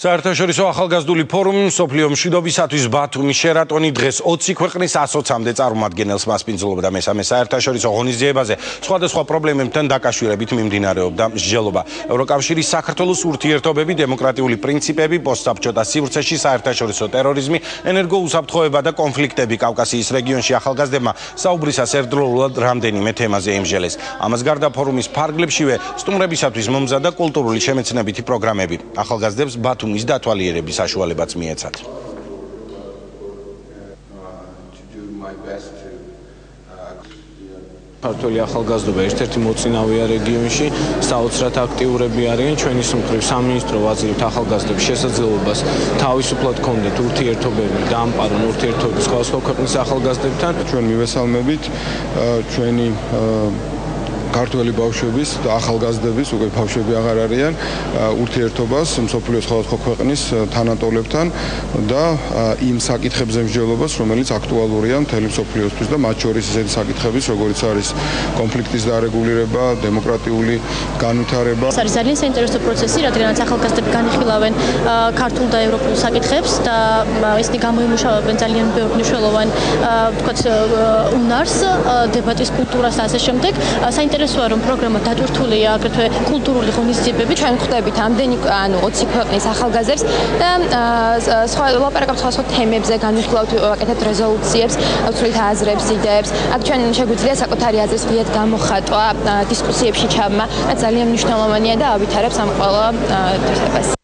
საერთაშორისო ახალგაზრდული ფორუმი მსოფლიო მშვიდობისათვის ბათუმის შერატონი დღეს 20 ქვეყნის 120-მდე წარმომადგენელს მასპინძლობდა მესამე საერთაშორისო ღონისძიებაზე. სხვადასხვა პრობლემებთან დაკავშირებით მიმდინარეობდა მსჯელობა. ევროკავშირის საქართველოს ურთიერთობები, დემოკრატიული პრინციპები, პოსტსაბჭოთა სივრცეში საერთაშორისო ტერორიზმი, ენერგოუსაფრთხოება და კონფლიქტები კავკასიის რეგიონში ახალგაზრდებმა საუბრისას ერთდროულად რამდენიმე თემაზე ემსჯელეს. ამას გარდა ფორუმის ფარგლებშივე სტუმრებისათვის მომზადდა კულტურული შემეცნებითი პროგრამები. ახალგაზრდებს ბათუმის დათვალიერების საშუალებაც მიეცათ. ქართველი ახალგაზრდობა ერთ-ერთი მოწინავეა რეგიონში, საოცრად აქტიურები არიან. ჩვენი მხრივ სამინისტრო ვაზირებთ ახალგაზრდების შესაძლებლობას თავისუფლად ჰქონდეთ ურთიერთობები, დაამყარონ ურთიერთობები სხვადასხვა ქვეყნის ახალგაზრდებთან. ჩვენ მივესალმებით ჩვენი ქართველი ბავშვების და ახალგაზრდების, უკვე ბავშვები აღარ არიან, ურთიერთობას მსოფლიოს სხვადასხვა ქვეყნის თანატოლებთან და იმ საკითხებზე მსჯელობას, რომელიც აქტუალურია მთელი მსოფლიოსთვის და მათ შორის ისეთი საკითხების, როგორიც არის კონფლიქტის დარეგულირება, დემოკრატიული განვითარება. ეს არის ძალიან საინტერესო პროცესი, რადგანაც ახალგაზრდები განიხილავენ ქართულ და ევროპულ საკითხებს და ისინი გამოიმუშავებენ ძალიან ბევრ მნიშვნელოვან, ვთქვათ, უნარს, დებატის კულტურას და ასე შემდეგ. საინტერესოა, რომ პროგრამა დატვირთულია აგრეთვე კულტურული ღონისძიებებით. ჩვენ ხვდებით ამდენი 20 ქვეყნის ახალგაზრდებს და ლაპარაკობთ სხვადასხვა თემებზე, განვიხილავთ, ვაკეთებთ რეზოლუციებს, ვცვლით აზრებს, იდეებს. აქ ჩვენ შეგვიძლია საკუთარი აზრის ვიად გამოხატვა, დისკუსიებში ჩაბმა, რაც ძალიან მნიშვნელოვანია და ავითარებს ამ ყველა თემას.